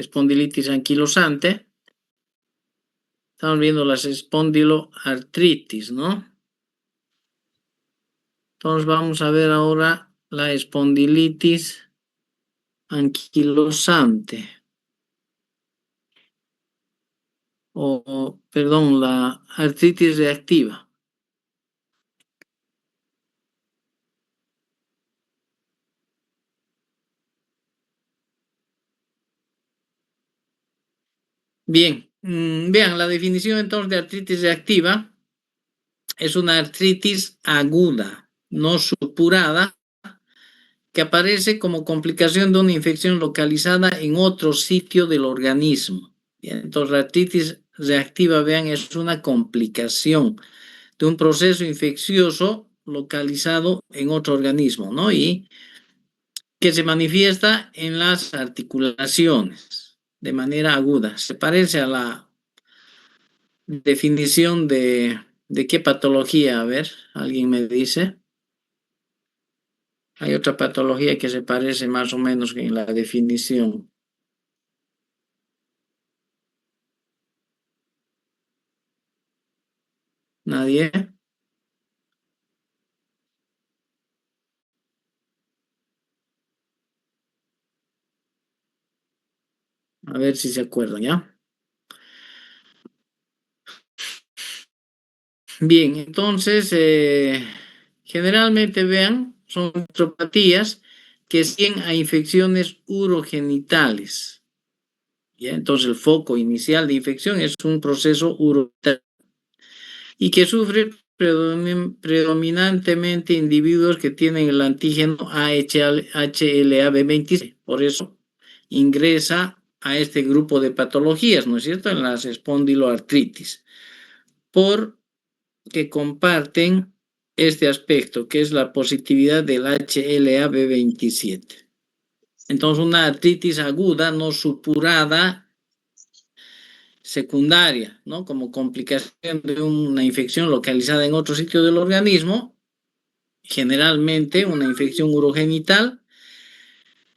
espondilitis anquilosante. Estamos viendo las espondiloartritis, ¿no? Entonces vamos a ver ahora la espondilitis anquilosante. Perdón, la artritis reactiva. Bien, vean la definición entonces de artritis reactiva. Es una artritis aguda, no supurada, que aparece como complicación de una infección localizada en otro sitio del organismo. Bien, entonces la artritis reactiva, vean, es una complicación de un proceso infeccioso localizado en otro organismo, ¿no? Y que se manifiesta en las articulaciones de manera aguda. Se parece a la definición de qué patología. A ver, alguien me dice. Hay otra patología que se parece más o menos en la definición. ¿Nadie? A ver si se acuerdan, ¿ya? Bien, entonces, generalmente, vean, son artropatías que siguen a infecciones urogenitales. ¿Ya? Entonces, el foco inicial de infección es un proceso urogenital y que sufre predominantemente individuos que tienen el antígeno HLA-B27. Por eso ingresa a este grupo de patologías, ¿no es cierto?, en las espondiloartritis, porque comparten este aspecto, que es la positividad del HLA-B27. Entonces, una artritis aguda no supurada secundaria, ¿no? Como complicación de una infección localizada en otro sitio del organismo, generalmente una infección urogenital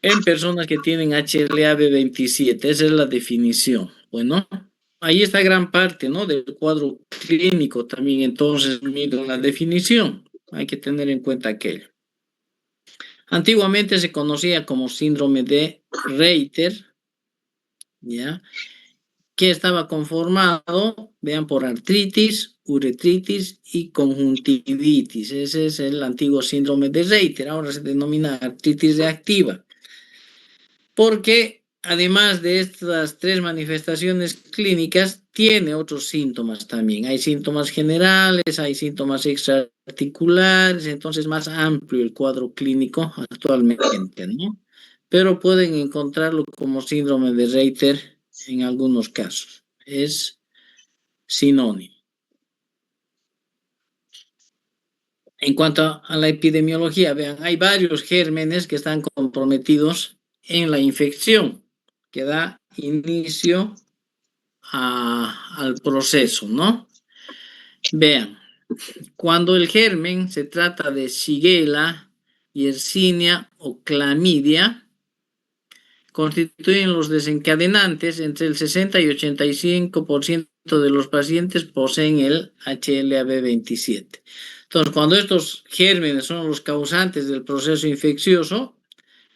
en personas que tienen HLA-B27. Esa es la definición. Bueno, ahí está gran parte, ¿no?, del cuadro clínico también. Entonces, miren la definición. Hay que tener en cuenta aquello. Antiguamente se conocía como síndrome de Reiter, ¿ya?, que estaba conformado, vean, por artritis, uretritis y conjuntivitis. Ese es el antiguo síndrome de Reiter. Ahora se denomina artritis reactiva, porque además de estas tres manifestaciones clínicas, tiene otros síntomas también. Hay síntomas generales, hay síntomas extraarticulares, entonces más amplio el cuadro clínico actualmente, ¿no? Pero pueden encontrarlo como síndrome de Reiter en algunos casos. Es sinónimo. En cuanto a la epidemiología, vean, hay varios gérmenes que están comprometidos en la infección que da inicio al proceso, ¿no? Vean, cuando el germen se trata de Shigella, Yersinia o Clamidia, constituyen los desencadenantes. Entre el 60 y 85% de los pacientes poseen el HLA-B27. Entonces, cuando estos gérmenes son los causantes del proceso infeccioso,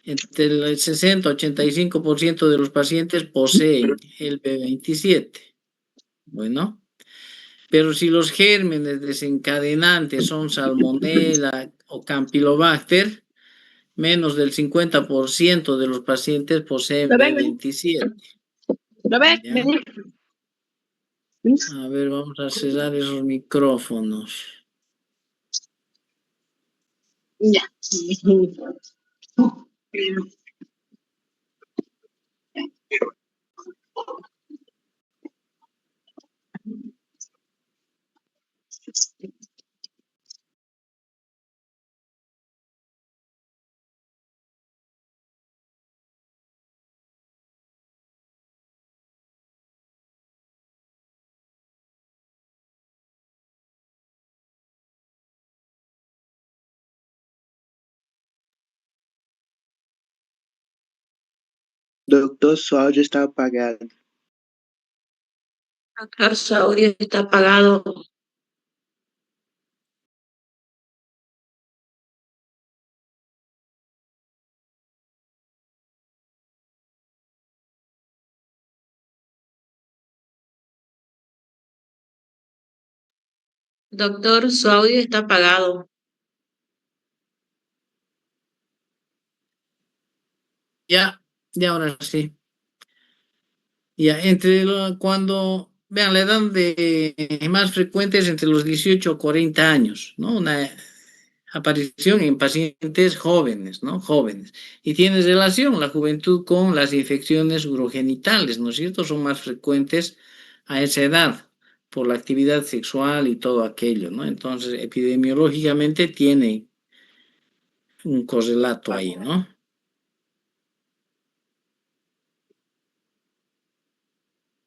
entre el 60 y 85% de los pacientes poseen el B27. Bueno, pero si los gérmenes desencadenantes son Salmonella o Campylobacter, menos del 50% de los pacientes poseen B27. ¿Ya? A ver, vamos a cerrar esos micrófonos. Ya. Doctor, su audio está apagado. Doctor, su audio está apagado. Doctor, su audio está apagado. Ya ahora sí. Ya, cuando, vean, la edad más frecuente es entre los 18 o 40 años, ¿no? Una aparición en pacientes jóvenes, ¿no? Jóvenes. Y tiene relación la juventud con las infecciones urogenitales, ¿no es cierto? Son más frecuentes a esa edad por la actividad sexual y todo aquello, ¿no? Entonces, epidemiológicamente tiene un correlato ahí, ¿no?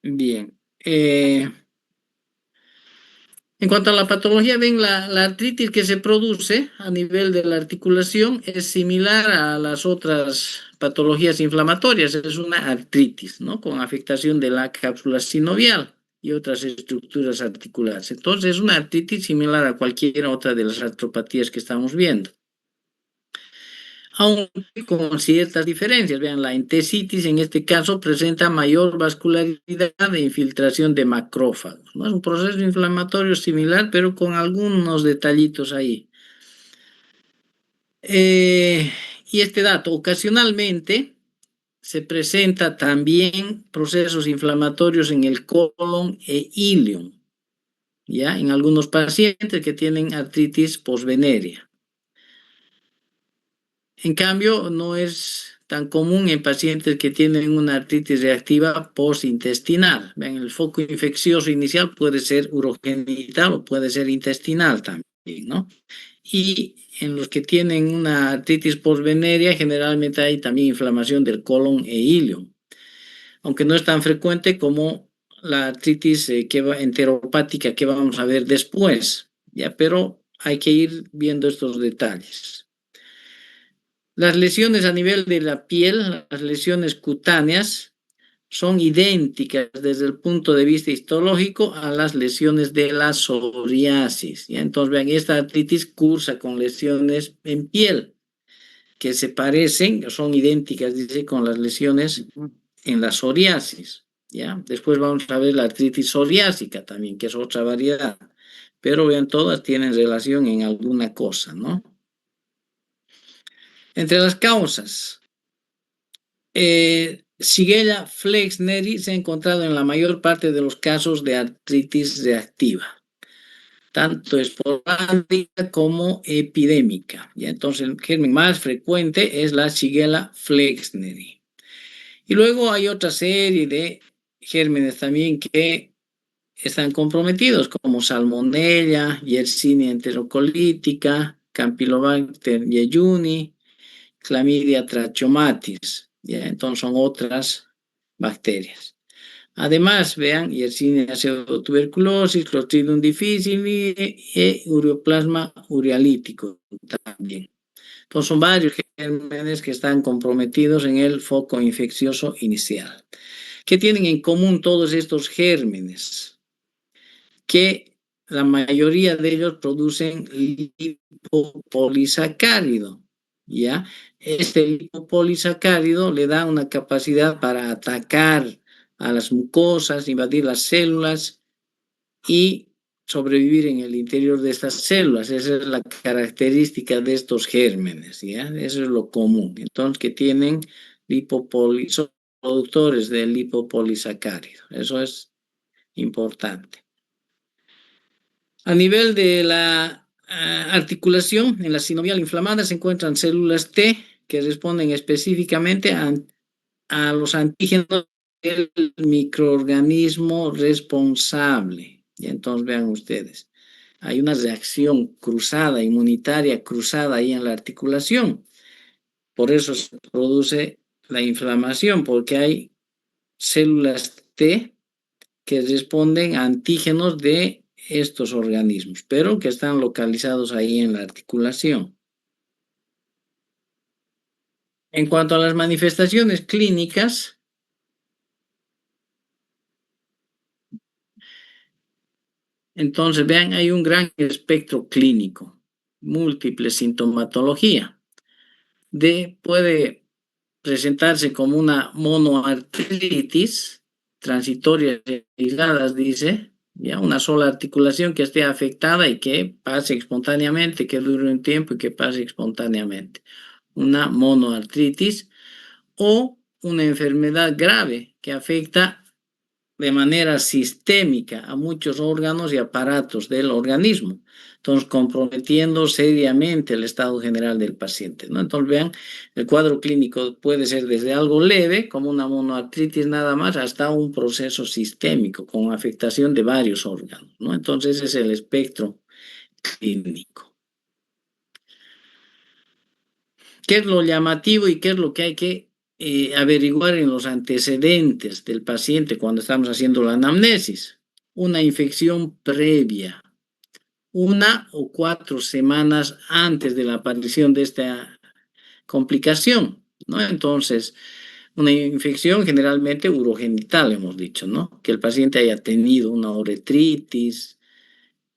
Bien. En cuanto a la patología, ven, la artritis que se produce a nivel de la articulación es similar a las otras patologías inflamatorias. Es una artritis, ¿no? Con afectación de la cápsula sinovial y otras estructuras articulares. Entonces, es una artritis similar a cualquier otra de las artropatías que estamos viendo, aunque con ciertas diferencias. Vean, la entesitis en este caso presenta mayor vascularidad e infiltración de macrófagos, ¿no? Es un proceso inflamatorio similar, pero con algunos detallitos ahí. Y este dato, ocasionalmente se presenta también procesos inflamatorios en el colon e ilion, ¿ya? En algunos pacientes que tienen artritis posvenérea. En cambio, no es tan común en pacientes que tienen una artritis reactiva postintestinal. Ven, el foco infeccioso inicial puede ser urogenital o puede ser intestinal también, ¿no? Y en los que tienen una artritis postvenérea, generalmente hay también inflamación del colon e ilion, aunque no es tan frecuente como la artritis enteropática que vamos a ver después, ¿ya? Pero hay que ir viendo estos detalles. Las lesiones a nivel de la piel, las lesiones cutáneas, son idénticas desde el punto de vista histológico a las lesiones de la psoriasis. ¿Ya? Entonces, vean, esta artritis cursa con lesiones en piel que se parecen, son idénticas, dice, con las lesiones en la psoriasis. ¿Ya? Después vamos a ver la artritis psoriásica también, que es otra variedad. Pero vean, todas tienen relación en alguna cosa, ¿no? Entre las causas, Shigella flexneri se ha encontrado en la mayor parte de los casos de artritis reactiva, tanto esporádica como epidémica. Y entonces el germen más frecuente es la Shigella flexneri. Y luego hay otra serie de gérmenes también que están comprometidos, como Salmonella, Yersinia enterocolítica, Campylobacter jejuni, Clamidia trachomatis, ¿ya? Entonces son otras bacterias. Además, vean, Yersinia pseudotuberculosis, Clostridium difficile y Ureoplasma urealítico también. Entonces son varios gérmenes que están comprometidos en el foco infeccioso inicial. ¿Qué tienen en común todos estos gérmenes? Que la mayoría de ellos producen lipopolisacárido, ¿ya? Este lipopolisacárido le da una capacidad para atacar a las mucosas, invadir las células y sobrevivir en el interior de estas células. Esa es la característica de estos gérmenes, ¿ya? Eso es lo común. Entonces, que tienen son productores del lipopolisacárido. Eso es importante. A nivel de la articulación, en la sinovial inflamada se encuentran células T que responden específicamente a los antígenos del microorganismo responsable. Y entonces vean ustedes, hay una reacción cruzada, inmunitaria cruzada ahí en la articulación. Por eso se produce la inflamación, porque hay células T que responden a antígenos de estos organismos, pero que están localizados ahí en la articulación. En cuanto a las manifestaciones clínicas, entonces vean, hay un gran espectro clínico, múltiple sintomatología. Puede presentarse como una monoartritis transitoria aisladas, dice, ya una sola articulación que esté afectada y que pase espontáneamente, que dure un tiempo y que pase espontáneamente. Una monoartritis o una enfermedad grave que afecta de manera sistémica a muchos órganos y aparatos del organismo, entonces comprometiendo seriamente el estado general del paciente, ¿no? Entonces vean, el cuadro clínico puede ser desde algo leve, como una monoartritis nada más, hasta un proceso sistémico con afectación de varios órganos, ¿no? Entonces ese es el espectro clínico. ¿Qué es lo llamativo y qué es lo que hay que averiguar en los antecedentes del paciente cuando estamos haciendo la anamnesis? Una infección previa, 1 o 4 semanas antes de la aparición de esta complicación, ¿no? Entonces, una infección generalmente urogenital, hemos dicho, ¿no? Que el paciente haya tenido una uretritis,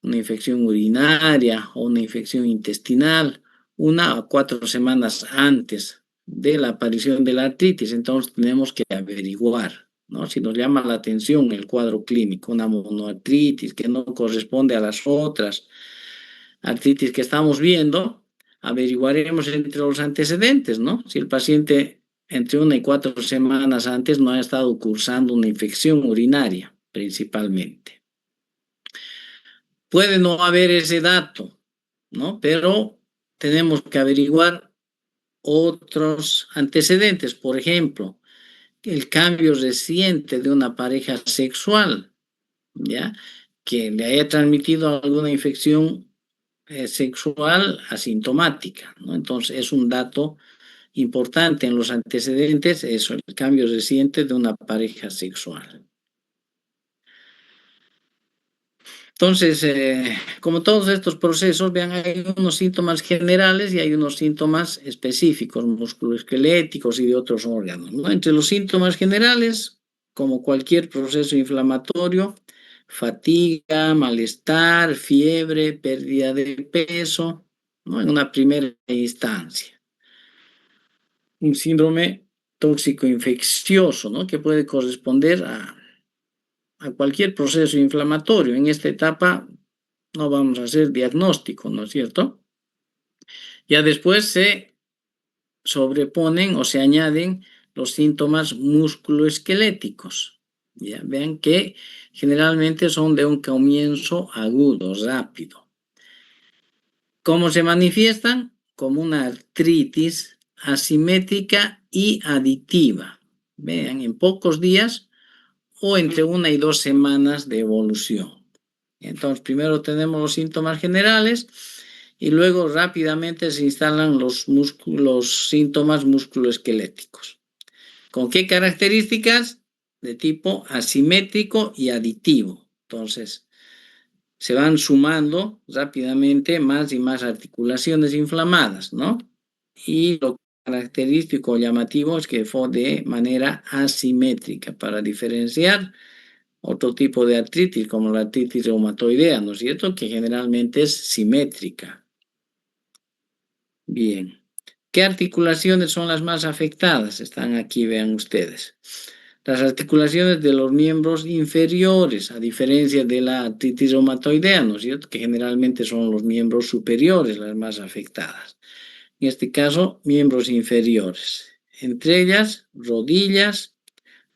una infección urinaria o una infección intestinal 1 o 4 semanas antes de la aparición de la artritis. Entonces tenemos que averiguar, ¿no? Si nos llama la atención el cuadro clínico, una monoartritis que no corresponde a las otras artritis que estamos viendo, averiguaremos entre los antecedentes, ¿no? Si el paciente entre 1 y 4 semanas antes no ha estado cursando una infección urinaria, principalmente. Puede no haber ese dato, ¿no? Pero tenemos que averiguar otros antecedentes, por ejemplo, el cambio reciente de una pareja sexual, ¿ya? Que le haya transmitido alguna infección sexual asintomática, ¿no? Entonces es un dato importante en los antecedentes, eso, el cambio reciente de una pareja sexual. Entonces, como todos estos procesos, vean, hay unos síntomas generales y hay unos síntomas específicos, musculoesqueléticos y de otros órganos, ¿no? Entre los síntomas generales, como cualquier proceso inflamatorio, fatiga, malestar, fiebre, pérdida de peso, ¿no? En una primera instancia. Un síndrome tóxico infeccioso, ¿no? Que puede corresponder a cualquier proceso inflamatorio. En esta etapa no vamos a hacer diagnóstico, ¿no es cierto? Ya después se sobreponen o se añaden los síntomas musculoesqueléticos. Ya vean que generalmente son de un comienzo agudo, rápido. ¿Cómo se manifiestan? Como una artritis asimétrica y aditiva. Vean, en pocos días o entre 1 y 2 semanas de evolución. Entonces, primero tenemos los síntomas generales y luego rápidamente se instalan los síntomas musculoesqueléticos. ¿Con qué características? De tipo asimétrico y aditivo. Entonces, se van sumando rápidamente más y más articulaciones inflamadas, ¿no? Y lo característico llamativo es que fue de manera asimétrica para diferenciar otro tipo de artritis, como la artritis reumatoidea, ¿no es cierto? Que generalmente es simétrica. Bien. ¿Qué articulaciones son las más afectadas? Están aquí, vean ustedes. Las articulaciones de los miembros inferiores, a diferencia de la artritis reumatoidea, ¿no es cierto? Que generalmente son los miembros superiores las más afectadas. En este caso, miembros inferiores. Entre ellas, rodillas,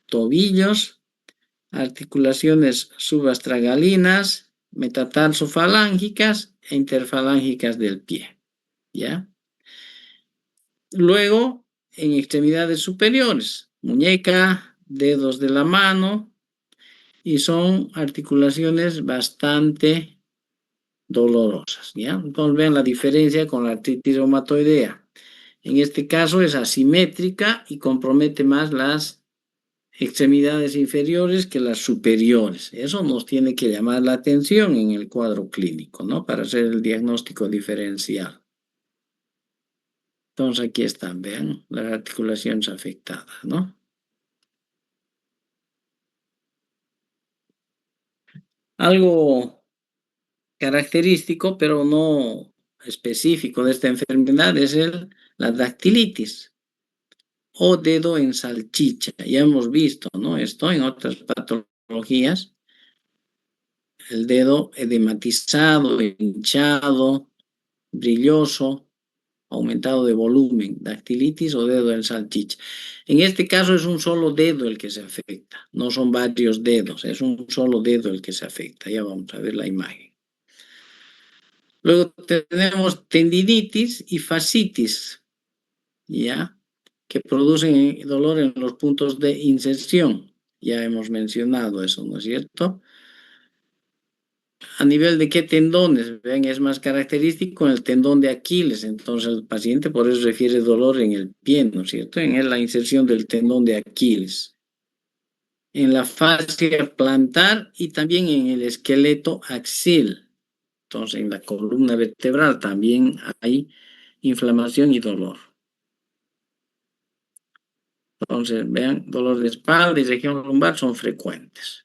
tobillos, articulaciones subastragalinas, metatarsofalángicas e interfalángicas del pie, ¿ya? Luego, en extremidades superiores, muñeca, dedos de la mano, y son articulaciones bastante dolorosas, ¿ya? Entonces vean la diferencia con la artritis reumatoidea. En este caso es asimétrica y compromete más las extremidades inferiores que las superiores. Eso nos tiene que llamar la atención en el cuadro clínico, ¿no? Para hacer el diagnóstico diferencial. Entonces aquí están, vean, las articulaciones afectadas, ¿no? Algo característico, pero no específico de esta enfermedad es la dactilitis o dedo en salchicha. Ya hemos visto, ¿no? Esto en otras patologías. El dedo edematizado, hinchado, brilloso, aumentado de volumen, dactilitis o dedo en salchicha. En este caso es un solo dedo el que se afecta, no son varios dedos, es un solo dedo el que se afecta. Ya vamos a ver la imagen. Luego tenemos tendinitis y fascitis, ¿ya? Que producen dolor en los puntos de inserción. Ya hemos mencionado eso, ¿no es cierto? A nivel de qué tendones, vean, es más característico en el tendón de Aquiles. Entonces el paciente por eso refiere dolor en el pie, ¿no es cierto? En la inserción del tendón de Aquiles. En la fascia plantar y también en el esqueleto axial. Entonces, en la columna vertebral también hay inflamación y dolor. Entonces, vean, dolor de espalda y región lumbar son frecuentes.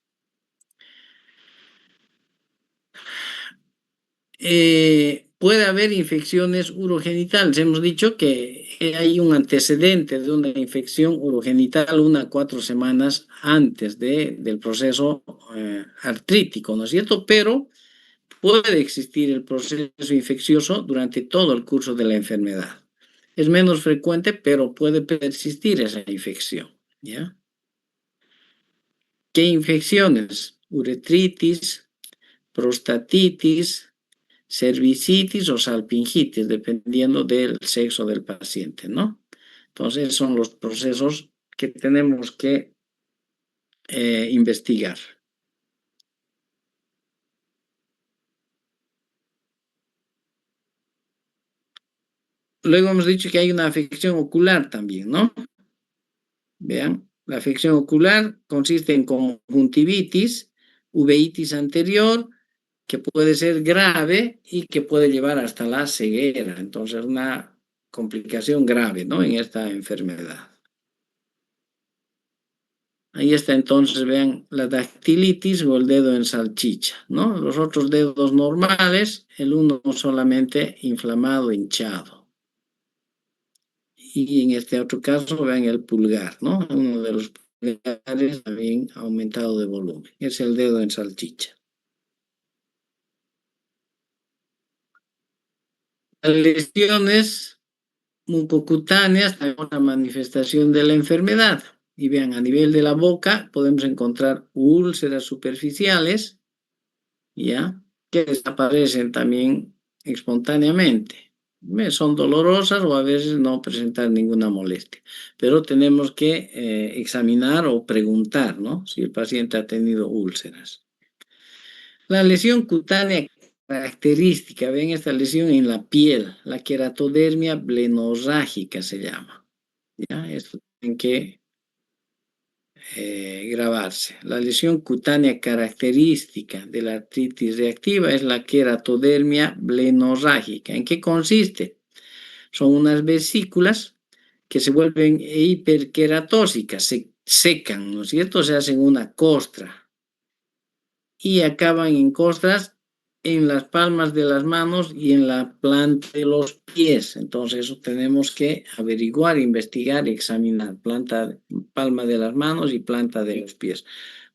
Puede haber infecciones urogenitales. Hemos dicho que hay un antecedente de una infección urogenital 1 a 4 semanas antes del proceso artrítico, ¿no es cierto? Pero puede existir el proceso infeccioso durante todo el curso de la enfermedad. Es menos frecuente, pero puede persistir esa infección, ¿ya? ¿Qué infecciones? Uretritis, prostatitis, cervicitis o salpingitis, dependiendo del sexo del paciente, ¿no? Entonces, son los procesos que tenemos que investigar. Luego hemos dicho que hay una afección ocular también, ¿no? Vean, la afección ocular consiste en conjuntivitis, uveitis anterior, que puede ser grave y que puede llevar hasta la ceguera. Entonces, una complicación grave, ¿no? En esta enfermedad. Ahí está entonces, vean, la dactilitis o el dedo en salchicha, ¿no? Los otros dedos normales, el uno solamente inflamado, hinchado. Y en este otro caso, vean el pulgar, ¿no? Uno de los pulgares también aumentado de volumen. Es el dedo en salchicha. Las lesiones mucocutáneas, tenemos la manifestación de la enfermedad. Y vean, a nivel de la boca podemos encontrar úlceras superficiales, ¿ya? Que desaparecen también espontáneamente. Son dolorosas o a veces no presentan ninguna molestia. Pero tenemos que examinar o preguntar, ¿no? Si el paciente ha tenido úlceras. La lesión cutánea característica, ven esta lesión en la piel, la queratodermia blenorrágica se llama. ¿Ya? Esto tienen que grabarse. La lesión cutánea característica de la artritis reactiva es la queratodermia blenorrágica. ¿En qué consiste? Son unas vesículas que se vuelven hiperqueratóxicas, se secan, ¿no es cierto? Se hacen una costra y acaban en costras en las palmas de las manos y en la planta de los pies. Entonces eso tenemos que averiguar, investigar, examinar, palma de las manos y planta de los pies,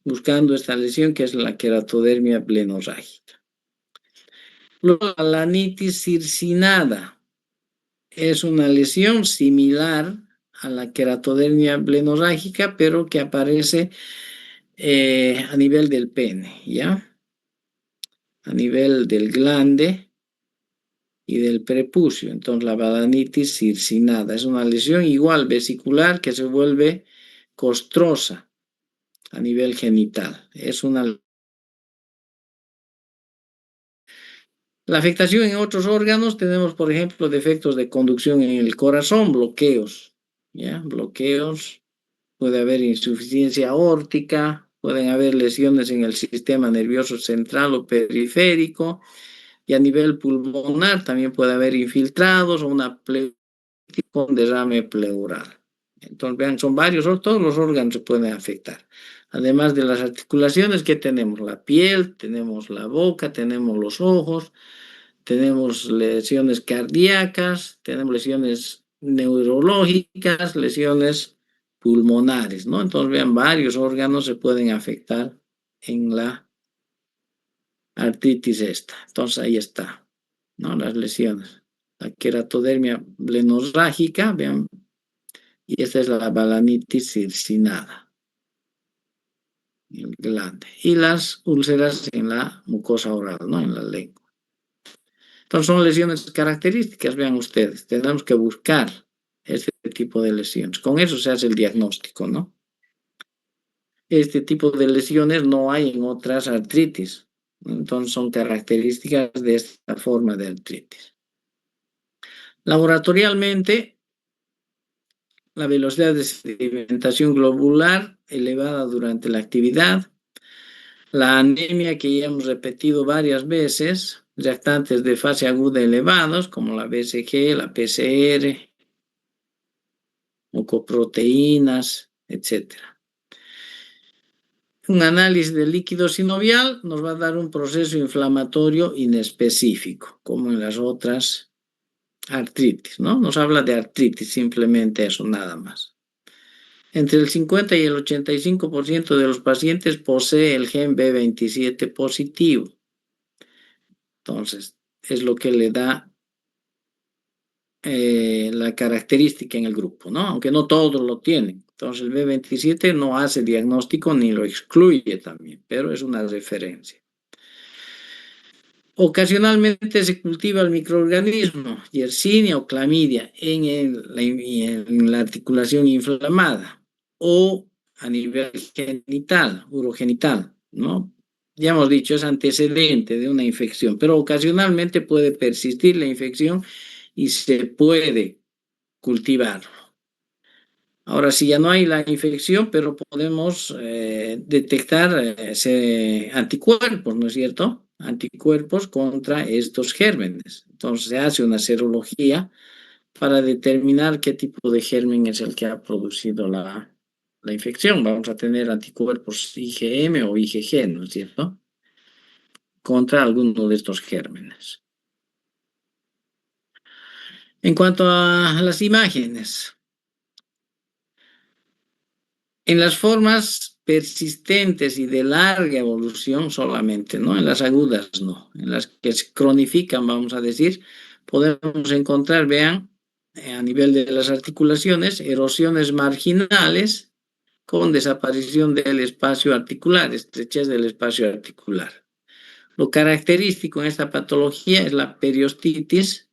buscando esta lesión que es la queratodermia blenorrágica. Luego, la lanitis circinada es una lesión similar a la queratodermia blenorrágica, pero que aparece a nivel del pene, ¿ya? A nivel del glande y del prepucio. Entonces, la balanitis circinada es una lesión igual vesicular que se vuelve costrosa a nivel genital. Es una... La afectación en otros órganos, tenemos, por ejemplo, defectos de conducción en el corazón, bloqueos, ¿ya? Bloqueos, puede haber insuficiencia aórtica, pueden haber lesiones en el sistema nervioso central o periférico, y a nivel pulmonar también puede haber infiltrados o una con derrame pleural. Entonces, vean, son varios, todos los órganos se pueden afectar. Además de las articulaciones que tenemos, la piel, tenemos la boca, tenemos los ojos, tenemos lesiones cardíacas, tenemos lesiones neurológicas, lesiones pulmonares, ¿no? Entonces, vean, varios órganos se pueden afectar en la artritis esta. Entonces, ahí está, ¿no? Las lesiones. La queratodermia blenorrágica, vean, y esta es la balanitis circinada, el glande. Y las úlceras en la mucosa oral, ¿no? En la lengua. Entonces son lesiones características, vean ustedes. Tenemos que buscar este tipo de lesiones. Con eso se hace el diagnóstico, ¿no? Este tipo de lesiones no hay en otras artritis. Entonces son características de esta forma de artritis. Laboratorialmente, la velocidad de sedimentación globular elevada durante la actividad, la anemia que ya hemos repetido varias veces, reactantes de fase aguda elevados como la BCG, la PCR, mucoproteínas, etc. Un análisis de líquido sinovial nos va a dar un proceso inflamatorio inespecífico, como en las otras artritis, ¿no? Nos habla de artritis, simplemente eso, nada más. Entre el 50 y el 85% de los pacientes posee el gen B27 positivo. Entonces, es lo que le da la característica en el grupo, ¿no? Aunque no todos lo tienen. Entonces, el B27 no hace diagnóstico ni lo excluye también, pero es una referencia. Ocasionalmente se cultiva el microorganismo Yersinia o clamidia en la articulación inflamada o a nivel genital, urogenital, ¿no? Ya hemos dicho, es antecedente de una infección, pero ocasionalmente puede persistir la infección y se puede cultivar. Ahora, si ya no hay la infección, pero podemos detectar anticuerpos, ¿no es cierto? Anticuerpos contra estos gérmenes. Entonces se hace una serología para determinar qué tipo de germen es el que ha producido la infección. Vamos a tener anticuerpos IgM o IgG, ¿no es cierto? Contra alguno de estos gérmenes. En cuanto a las imágenes, en las formas persistentes y de larga evolución solamente, ¿no? En las agudas no. En las que se cronifican, vamos a decir, podemos encontrar, vean, a nivel de las articulaciones, erosiones marginales con desaparición del espacio articular, estrechez del espacio articular. Lo característico en esta patología es la periostitis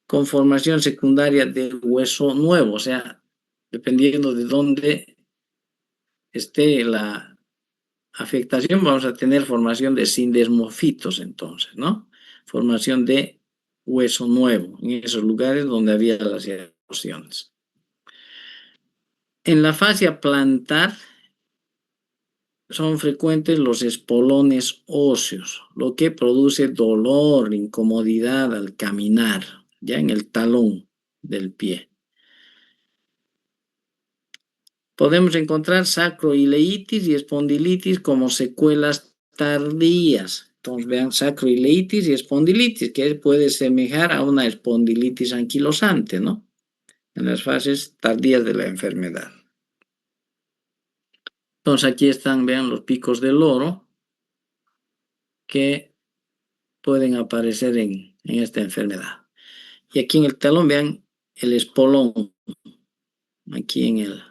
con formación secundaria del hueso nuevo, o sea, dependiendo de dónde esté la afectación, vamos a tener formación de sindesmofitos entonces, ¿no? Formación de hueso nuevo en esos lugares donde había las erosiones. En la fascia plantar son frecuentes los espolones óseos, lo que produce dolor, incomodidad al caminar, ya en el talón del pie. Podemos encontrar sacroileitis y espondilitis como secuelas tardías. Entonces vean, sacroileitis y espondilitis, que puede semejar a una espondilitis anquilosante, ¿no? En las fases tardías de la enfermedad. Entonces aquí están, vean, los picos del loro que pueden aparecer en esta enfermedad. Y aquí en el talón, vean el espolón, aquí en el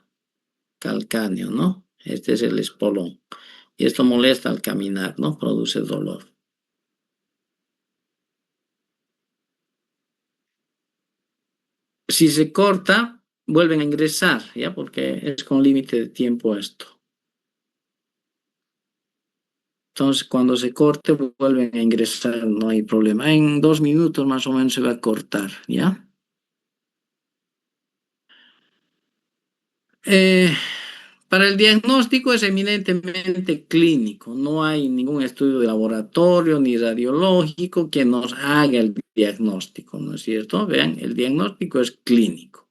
calcáneo, ¿no? Este es el espolón. Y esto molesta al caminar, ¿no? Produce dolor. Si se corta, vuelven a ingresar, ¿ya? Porque es con límite de tiempo esto. Entonces, cuando se corte, vuelven a ingresar, no hay problema. En 2 minutos más o menos se va a cortar, ¿ya? Para el diagnóstico es eminentemente clínico, no hay ningún estudio de laboratorio ni radiológico que nos haga el diagnóstico, ¿no es cierto? Vean, el diagnóstico es clínico.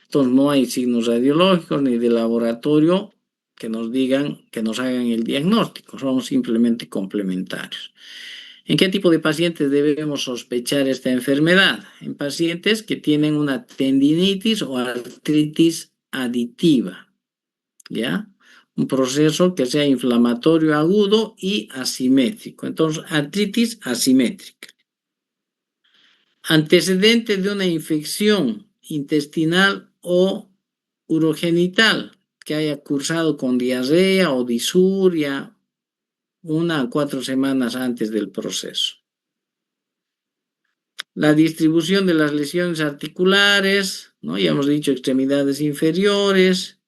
Entonces no hay signos radiológicos ni de laboratorio que nos digan, que nos hagan el diagnóstico, son simplemente complementarios. ¿En qué tipo de pacientes debemos sospechar esta enfermedad? En pacientes que tienen una tendinitis o artritis aditiva. ¿Ya? Un proceso que sea inflamatorio agudo y asimétrico. Entonces, artritis asimétrica. Antecedente de una infección intestinal o urogenital que haya cursado con diarrea o disuria 1 a 4 semanas antes del proceso. La distribución de las lesiones articulares, ¿no? Ya hemos dicho extremidades inferiores,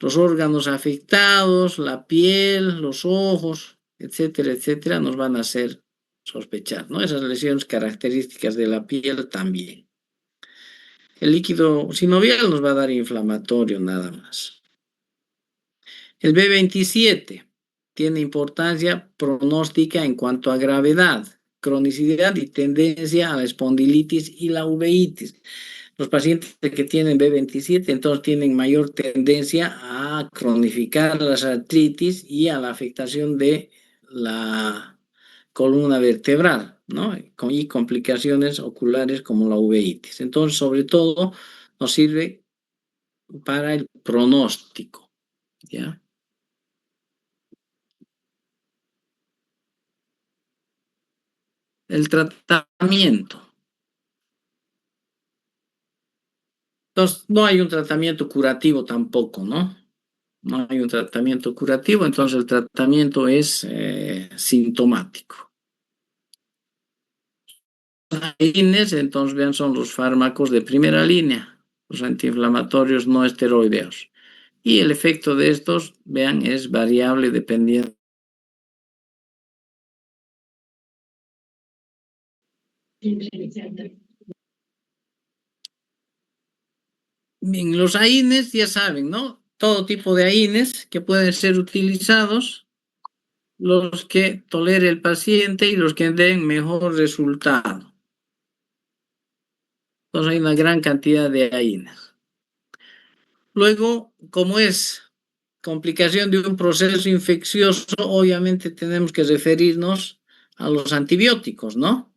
los órganos afectados, la piel, los ojos, etcétera, etcétera, nos van a hacer sospechar, ¿no? Esas lesiones características de la piel también. El líquido sinovial nos va a dar inflamatorio nada más. El B27 tiene importancia pronóstica en cuanto a gravedad, cronicidad y tendencia a la espondilitis y la uveitis. Los pacientes que tienen B27 entonces tienen mayor tendencia a cronificar las artritis y a la afectación de la columna vertebral, ¿no? Y complicaciones oculares como la uveitis. Entonces, sobre todo, nos sirve para el pronóstico, ¿ya? El tratamiento. Entonces, no hay un tratamiento curativo tampoco, ¿no? No hay un tratamiento curativo, entonces el tratamiento es sintomático. AINES, entonces vean, son los fármacos de primera línea, los antiinflamatorios no esteroideos. Y el efecto de estos, vean, es variable dependiendo. Bien, los AINES ya saben, ¿no? Todo tipo de AINES que pueden ser utilizados, los que tolere el paciente y los que den mejor resultado. Entonces hay una gran cantidad de AINES. Luego, como es complicación de un proceso infeccioso, obviamente tenemos que referirnos a los antibióticos, ¿no?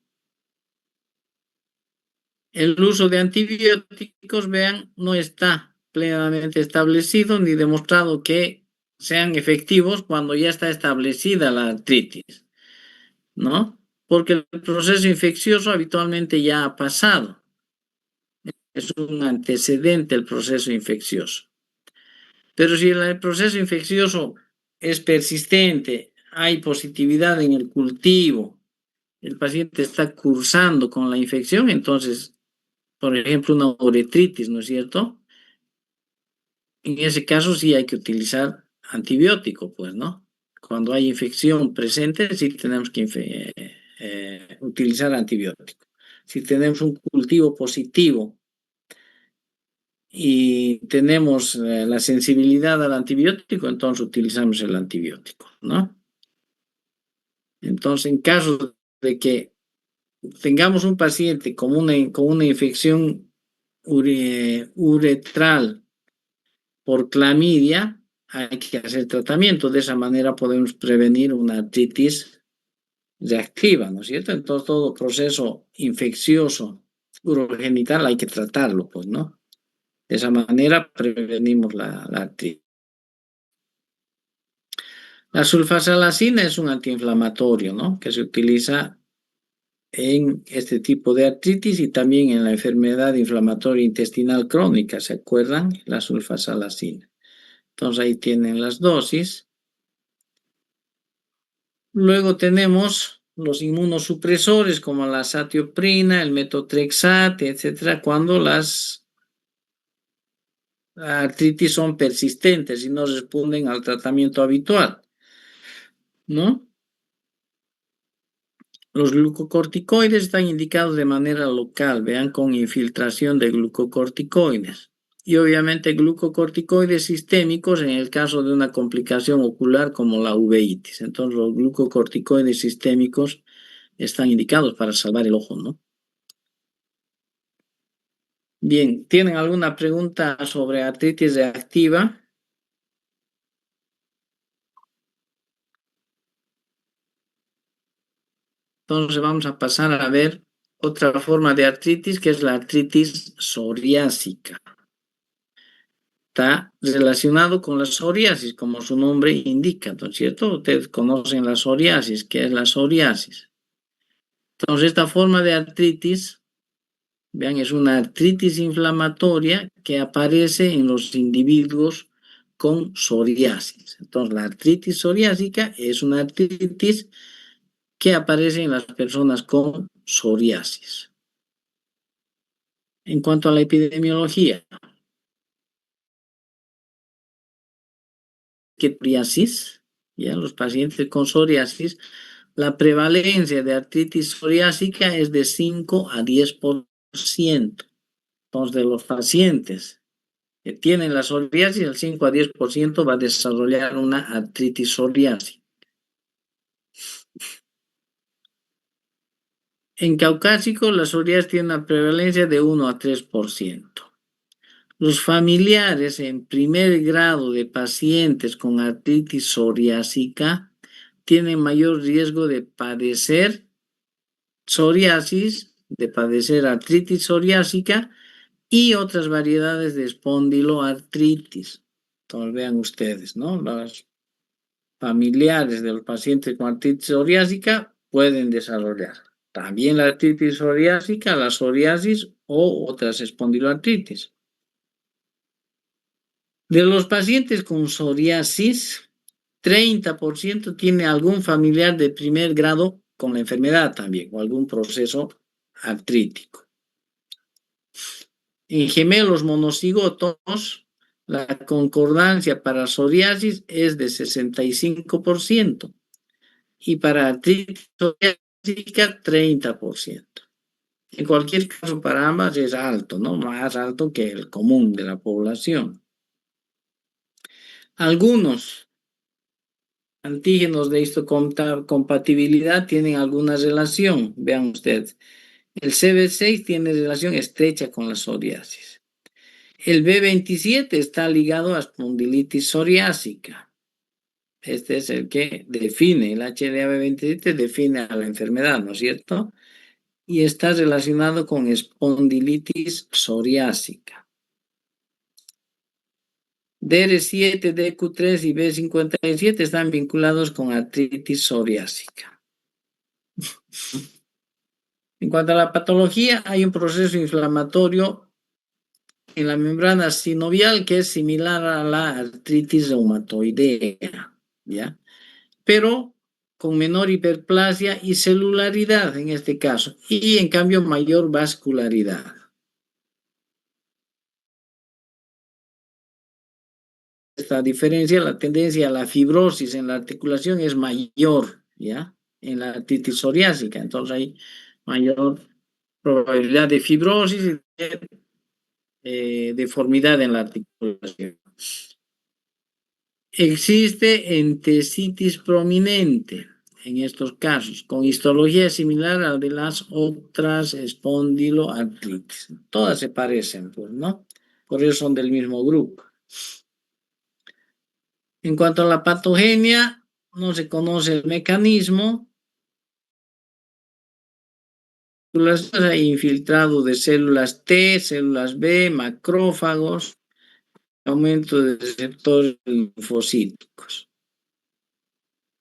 El uso de antibióticos, vean, no está plenamente establecido ni demostrado que sean efectivos cuando ya está establecida la artritis, ¿no? Porque el proceso infeccioso habitualmente ya ha pasado. Es un antecedente el proceso infeccioso. Pero si el proceso infeccioso es persistente, hay positividad en el cultivo, el paciente está cursando con la infección, entonces, por ejemplo, una uretritis, ¿no es cierto? En ese caso sí hay que utilizar antibiótico, pues, ¿no? Cuando hay infección presente, sí tenemos que utilizar antibiótico. Si tenemos un cultivo positivo y tenemos la sensibilidad al antibiótico, entonces utilizamos el antibiótico, ¿no? Entonces, en caso de que tengamos un paciente con una infección uretral por clamidia, hay que hacer tratamiento. De esa manera podemos prevenir una artritis reactiva, ¿no es cierto? Entonces, todo proceso infeccioso urogenital hay que tratarlo, pues, ¿no? De esa manera prevenimos la artritis. La sulfasalacina es un antiinflamatorio, ¿no? Que se utiliza en este tipo de artritis y también en la enfermedad inflamatoria intestinal crónica, ¿se acuerdan? La sulfasalacina. Entonces ahí tienen las dosis. Luego tenemos los inmunosupresores como la satioprina, el metotrexate, etcétera, cuando las artritis son persistentes y no responden al tratamiento habitual, ¿no? Los glucocorticoides están indicados de manera local, vean, con infiltración de glucocorticoides. y obviamente glucocorticoides sistémicos en el caso de una complicación ocular como la uveitis. Entonces los glucocorticoides sistémicos están indicados para salvar el ojo, ¿no? Bien, ¿tienen alguna pregunta sobre artritis reactiva? Entonces vamos a pasar a ver otra forma de artritis, que es la artritis psoriásica. Está relacionado con la psoriasis, como su nombre indica, ¿no es cierto? Ustedes conocen la psoriasis. ¿Qué es la psoriasis? Entonces, esta forma de artritis, vean, es una artritis inflamatoria que aparece en los individuos con psoriasis. Entonces, la artritis psoriásica es una artritis que aparece en las personas con psoriasis. En cuanto a la epidemiología, ¿qué psoriasis? Ya los pacientes con psoriasis, la prevalencia de artritis psoriásica es de 5 a 10%. Entonces, de los pacientes que tienen la psoriasis, el 5 a 10% va a desarrollar una artritis psoriásica. En caucásico, la psoriasis tiene una prevalencia de 1 a 3%. Los familiares en primer grado de pacientes con artritis psoriásica tienen mayor riesgo de padecer psoriasis, de padecer artritis psoriásica y otras variedades de espondiloartritis. Entonces vean ustedes, ¿no? Los familiares de los pacientes con artritis psoriásica pueden desarrollar también la artritis psoriásica, la psoriasis o otras espondiloartritis. De los pacientes con psoriasis, 30% tiene algún familiar de primer grado con la enfermedad también o algún proceso artrítico. En gemelos monocigotos, la concordancia para psoriasis es de 65% y para artritis psoriásica 30%. En cualquier caso, para ambas es alto, ¿no? Más alto que el común de la población. Algunos antígenos de histocompatibilidad tienen alguna relación. Vean ustedes, el CB6 tiene relación estrecha con la psoriasis. El B27 está ligado a espondilitis psoriásica. Este es el que define, el HLA-B27 define a la enfermedad, ¿no es cierto? Y está relacionado con espondilitis psoriásica. DR7, DQ3 y B57 están vinculados con artritis psoriásica. En cuanto a la patología, hay un proceso inflamatorio en la membrana sinovial que es similar a la artritis reumatoidea, ¿ya? Pero con menor hiperplasia y celularidad en este caso, y en cambio mayor vascularidad. Esta diferencia, la tendencia a la fibrosis en la articulación es mayor, ¿ya? En la artritis psoriásica, entonces hay mayor probabilidad de fibrosis y de deformidad en la articulación. Existe entesitis prominente en estos casos, con histología similar a la de las otras espondiloartritis. Todas se parecen, pues, ¿no? Por eso son del mismo grupo. En cuanto a la patogenia, no se conoce el mecanismo. Hay infiltrado de células T, células B, macrófagos, aumento de receptores linfocíticos.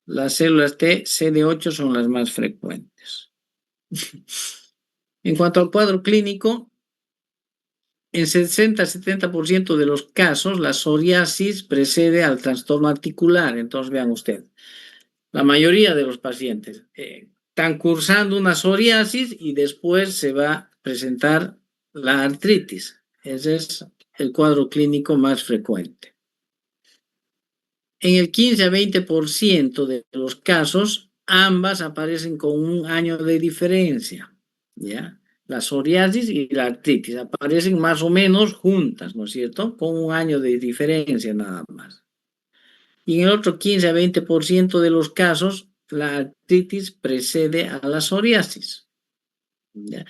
Las células T, CD8 son las más frecuentes. En cuanto al cuadro clínico, en 60-70% de los casos, la psoriasis precede al trastorno articular. Entonces, vean ustedes, la mayoría de los pacientes están cursando una psoriasis y después se va a presentar la artritis. Ese es el cuadro clínico más frecuente. En el 15 a 20% de los casos, ambas aparecen con un año de diferencia, ¿ya? la psoriasis y la artritis. Aparecen más o menos juntas, ¿no es cierto? Con un año de diferencia nada más. Y en el otro 15 a 20% de los casos, la artritis precede a la psoriasis. ¿Ya?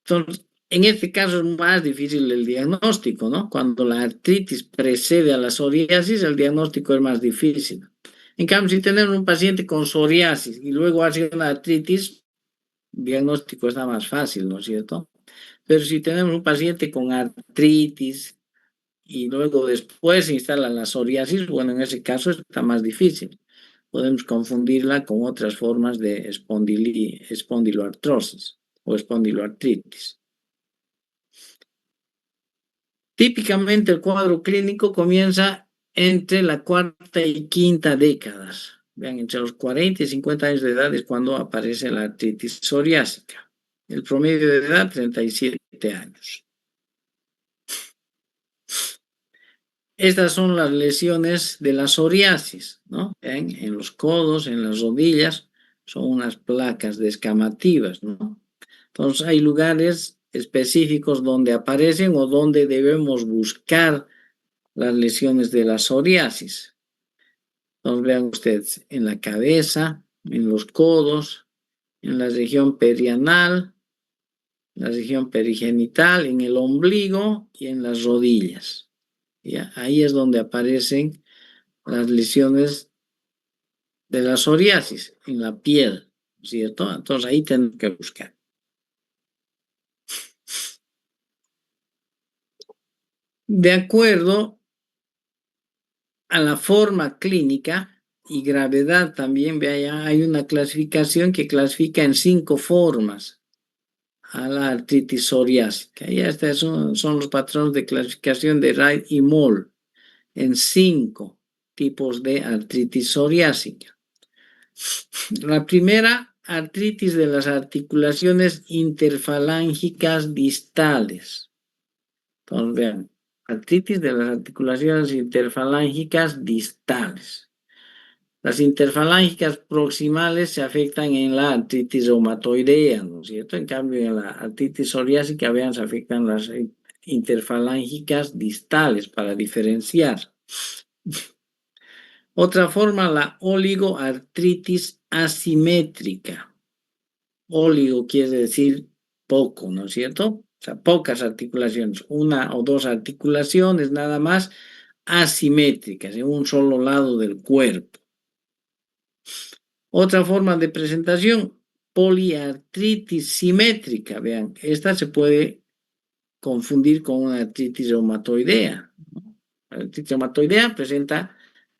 Entonces, en este caso es más difícil el diagnóstico, ¿no? Cuando la artritis precede a la psoriasis, el diagnóstico es más difícil. En cambio, si tenemos un paciente con psoriasis y luego hace una artritis, el diagnóstico está más fácil, ¿no es cierto? Pero si tenemos un paciente con artritis y luego después se instala la psoriasis, bueno, en ese caso está más difícil. Podemos confundirla con otras formas de espondiloartrosis o espondiloartritis. Típicamente el cuadro clínico comienza entre la cuarta y quinta décadas. Vean, entre los 40 y 50 años de edad es cuando aparece la artritis psoriásica. El promedio de edad, 37 años. Estas son las lesiones de la psoriasis, ¿no? Vean, en los codos, en las rodillas, son unas placas descamativas, ¿no? Entonces hay lugares específicos donde aparecen o donde debemos buscar las lesiones de la psoriasis. Entonces vean ustedes en la cabeza, en los codos, en la región perianal, la región perigenital, en el ombligo y en las rodillas. ¿Ya? Ahí es donde aparecen las lesiones de la psoriasis, en la piel, ¿cierto? Entonces ahí tenemos que buscar. De acuerdo a la forma clínica y gravedad también, vea, hay una clasificación que clasifica en 5 formas a la artritis psoriásica. Ya estos son los patrones de clasificación de Wright y Moll en 5 tipos de artritis psoriásica. La primera, artritis de las articulaciones interfalángicas distales. Entonces, vean, artritis de las articulaciones interfalángicas distales. Las interfalángicas proximales se afectan en la artritis reumatoidea, ¿no es cierto? En cambio, en la artritis psoriásica, vean, se afectan las interfalángicas distales para diferenciar. Otra forma, la oligoartritis asimétrica. Oligo quiere decir poco, ¿no es cierto? O sea, pocas articulaciones, una o dos articulaciones nada más asimétricas en un solo lado del cuerpo. Otra forma de presentación, poliartritis simétrica. Vean, esta se puede confundir con una artritis reumatoidea. La artritis reumatoidea presenta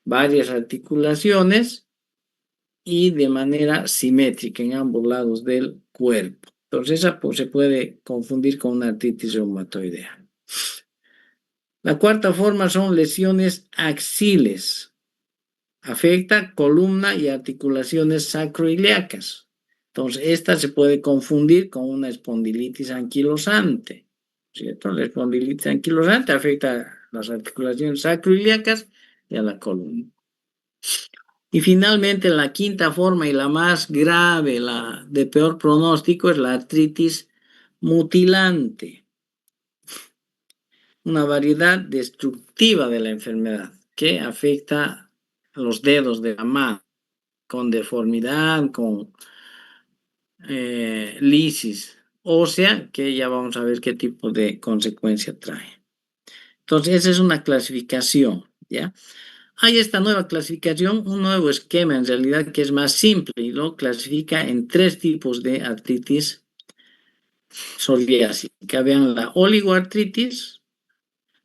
varias articulaciones y de manera simétrica en ambos lados del cuerpo. Entonces esa pues, se puede confundir con una artritis reumatoidea. La cuarta forma son lesiones axiles. Afecta columna y articulaciones sacroiliacas. Entonces esta se puede confundir con una espondilitis anquilosante. ¿Cierto? La espondilitis anquilosante afecta las articulaciones sacroiliacas y a la columna. Y finalmente la quinta forma y la más grave, la de peor pronóstico, es la artritis mutilante, una variedad destructiva de la enfermedad que afecta los dedos de la mano, con deformidad, con lisis ósea, que ya vamos a ver qué tipo de consecuencia trae. Entonces, esa es una clasificación, ¿ya? Hay esta nueva clasificación, un nuevo esquema en realidad que es más simple y lo clasifica en 3 tipos de artritis psoriásica. Vean, la oligoartritis,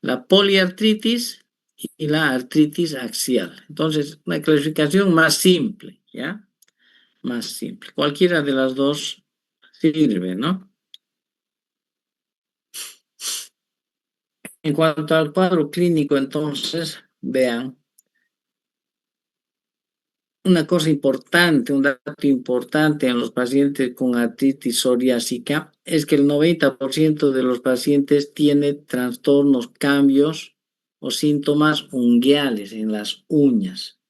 la poliartritis y la artritis axial. Entonces, una clasificación más simple, ¿ya? Más simple. Cualquiera de las dos sirve, ¿no? En cuanto al cuadro clínico, entonces, vean, una cosa importante, un dato importante en los pacientes con artritis psoriásica es que el 90% de los pacientes tiene trastornos, cambios o síntomas unguiales en las uñas.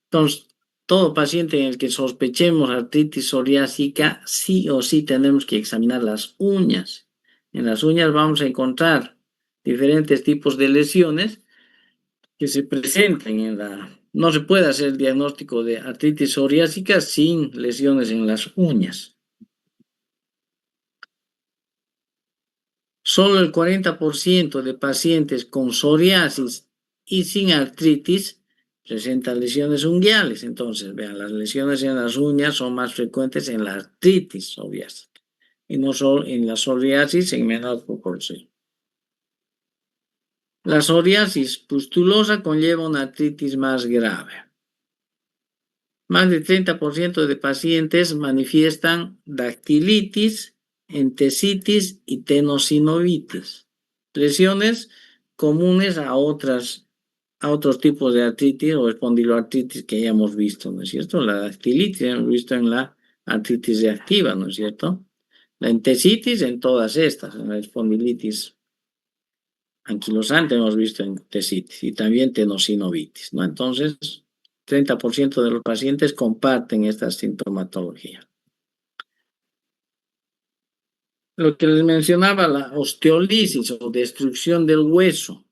Entonces, todo paciente en el que sospechemos artritis psoriásica, sí o sí tenemos que examinar las uñas. En las uñas vamos a encontrar diferentes tipos de lesiones que se presenten en la... No se puede hacer el diagnóstico de artritis psoriásica sin lesiones en las uñas. Solo el 40% de pacientes con psoriasis y sin artritis presentan lesiones unguiales. Entonces, vean, las lesiones en las uñas son más frecuentes en la artritis psoriásica y no solo en la psoriasis en menor proporción. La psoriasis pustulosa conlleva una artritis más grave. Más del 30% de pacientes manifiestan dactilitis, entesitis y tenosinovitis, lesiones comunes a otros tipos de artritis o espondiloartritis que ya hemos visto, ¿no es cierto? La dactilitis hemos visto en la artritis reactiva, ¿no es cierto? La entesitis en todas estas, en la espondilitis anquilosante hemos visto entesitis y también tenosinovitis, ¿no? Entonces, 30% de los pacientes comparten esta sintomatología. Lo que les mencionaba, la osteolisis o destrucción del hueso,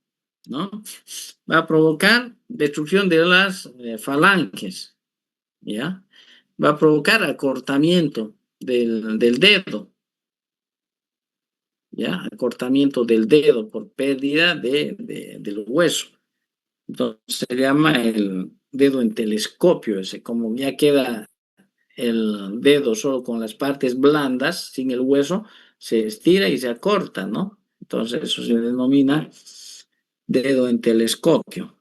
¿no? Va a provocar destrucción de las falanges, ¿ya? Va a provocar acortamiento del dedo, ¿ya? Acortamiento del dedo por pérdida del hueso. Entonces se llama el dedo en telescopio, ese, como ya queda el dedo solo con las partes blandas, sin el hueso, se estira y se acorta, ¿no? Entonces eso se denomina dedo en telescopio.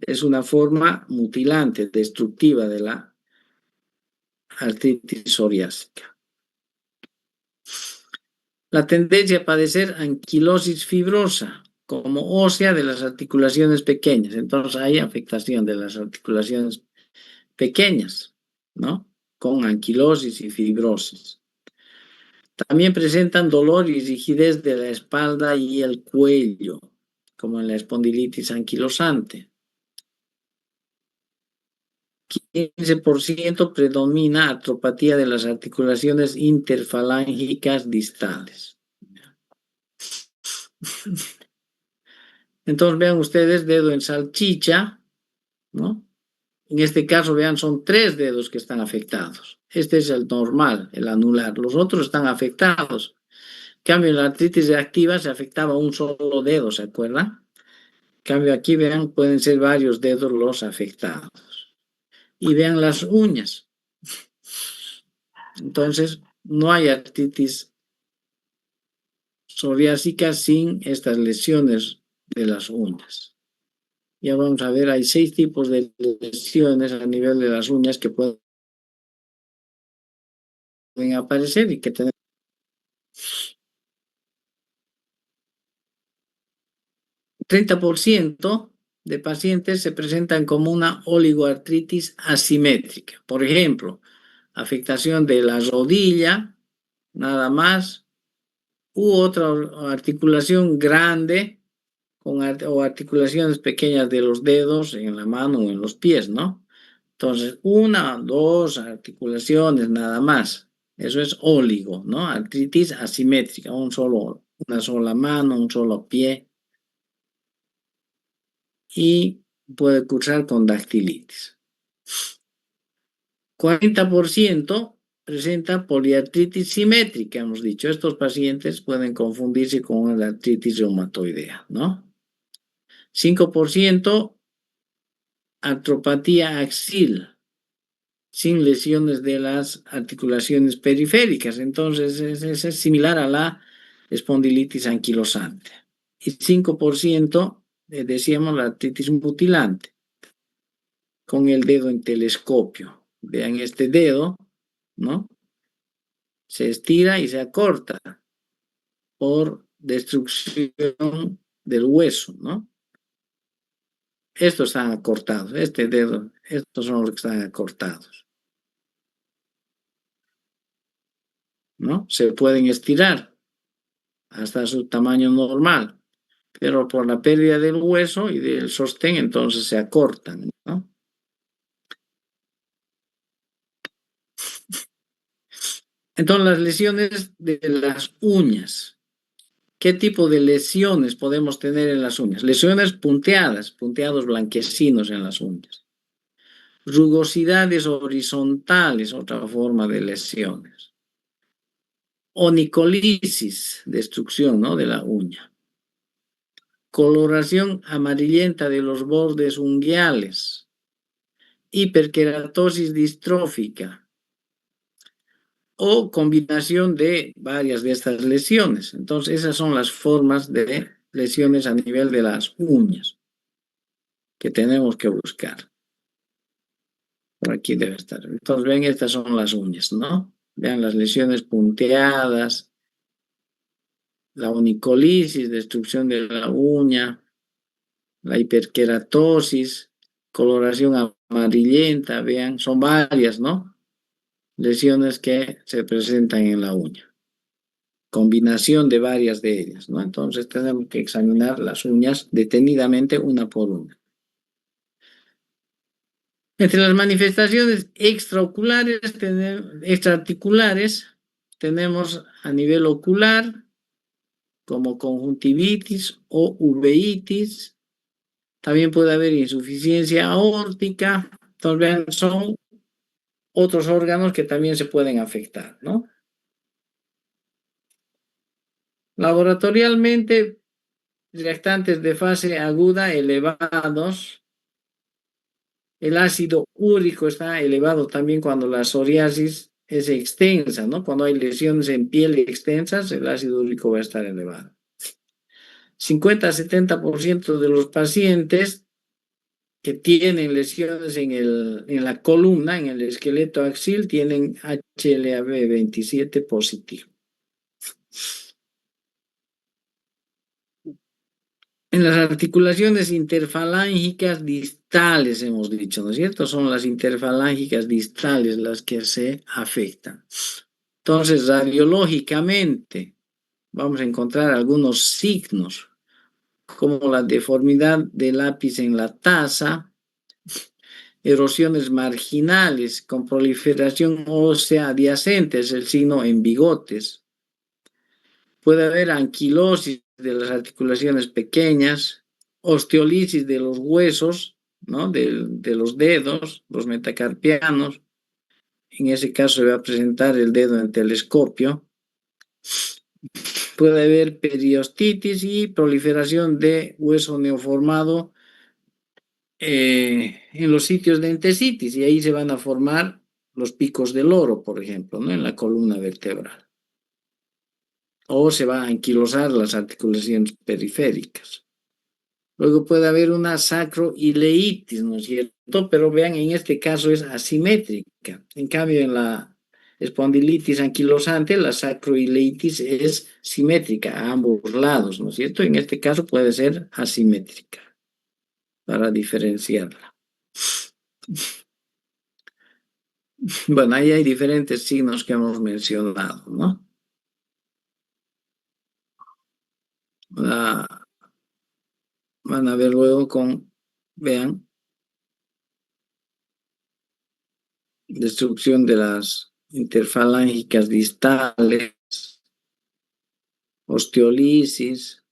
Es una forma mutilante, destructiva de la artritis psoriásica. La tendencia a padecer anquilosis fibrosa, como ósea de las articulaciones pequeñas. Entonces hay afectación de las articulaciones pequeñas, ¿no? Con anquilosis y fibrosis. También presentan dolor y rigidez de la espalda y el cuello, como en la espondilitis anquilosante. 15% predomina artropatía de las articulaciones interfalángicas distales. Entonces vean ustedes dedo en salchicha, ¿no? En este caso, vean, son 3 dedos que están afectados. Este es el normal, el anular. Los otros están afectados. En cambio, en la artritis reactiva se afectaba un solo dedo, ¿se acuerdan? En cambio, aquí, vean, pueden ser varios dedos los afectados. Y vean las uñas. Entonces, no hay artritis psoriásica sin estas lesiones de las uñas. Ya vamos a ver, hay 6 tipos de lesiones a nivel de las uñas que pueden aparecer y que tenemos. El 30% de pacientes se presentan como una oligoartritis asimétrica. Por ejemplo, afectación de la rodilla, nada más, u otra articulación grande o articulaciones pequeñas de los dedos en la mano o en los pies, ¿no? Entonces, 1, 2 articulaciones nada más. Eso es oligo, ¿no? Artritis asimétrica, una sola mano, un solo pie. Y puede cursar con dactilitis. 40% presenta poliartritis simétrica, hemos dicho. Estos pacientes pueden confundirse con la artritis reumatoidea, ¿no? 5% artropatía axil, sin lesiones de las articulaciones periféricas. Entonces es similar a la espondilitis anquilosante. Y 5% decíamos la artritis mutilante, con el dedo en telescopio. Vean este dedo, ¿no? Se estira y se acorta por destrucción del hueso, ¿no? Estos están acortados, este dedo, estos son los que están acortados, ¿no? Se pueden estirar hasta su tamaño normal, pero por la pérdida del hueso y del sostén, entonces se acortan, ¿no? Entonces, las lesiones de las uñas. ¿Qué tipo de lesiones podemos tener en las uñas? Lesiones punteadas, punteados blanquecinos en las uñas. Rugosidades horizontales, otra forma de lesiones. Onicolisis, destrucción, ¿no?, de la uña. Coloración amarillenta de los bordes unguiales. Hiperkeratosis distrófica. O combinación de varias de estas lesiones. Entonces, esas son las formas de lesiones a nivel de las uñas que tenemos que buscar. Por aquí debe estar. Entonces, ven, estas son las uñas, ¿no? Vean las lesiones punteadas, la onicolisis, destrucción de la uña, la hiperkeratosis, coloración amarillenta, vean, son varias, ¿no?, lesiones que se presentan en la uña. Combinación de varias de ellas, ¿no? Entonces tenemos que examinar las uñas detenidamente una por una. Entre las manifestaciones extraarticulares, tenemos a nivel ocular, como conjuntivitis o uveitis. También puede haber insuficiencia aórtica. Entonces, vean, son otros órganos que también se pueden afectar, ¿no? Laboratorialmente, reactantes de fase aguda elevados. El ácido úrico está elevado también cuando la psoriasis es extensa, ¿no? Cuando hay lesiones en piel extensas, el ácido úrico va a estar elevado. 50-70% de los pacientes que tienen lesiones en la columna, en el esqueleto axil, tienen HLA-B27 positivo. En las articulaciones interfalángicas distales, hemos dicho, ¿no es cierto? Son las interfalángicas distales las que se afectan. Entonces, radiológicamente, vamos a encontrar algunos signos, como la deformidad del lápiz en la taza, erosiones marginales con proliferación ósea adyacente, es el signo en bigotes. Puede haber anquilosis de las articulaciones pequeñas, osteolisis de los huesos, ¿no?, de los dedos, los metacarpianos. En ese caso se va a presentar el dedo en telescopio. Puede haber periostitis y proliferación de hueso neoformado en los sitios de entesitis, y ahí se van a formar los picos del loro, por ejemplo, ¿no?, en la columna vertebral. O se van a anquilosar las articulaciones periféricas. Luego puede haber una sacroileitis, ¿no es cierto? Pero vean, en este caso es asimétrica. En cambio, en la espondilitis anquilosante, la sacroileitis es simétrica a ambos lados, ¿no es cierto? En este caso puede ser asimétrica, para diferenciarla. Bueno, ahí hay diferentes signos que hemos mencionado, ¿no? Van a ver luego vean, destrucción de las interfalángicas distales, osteolisis,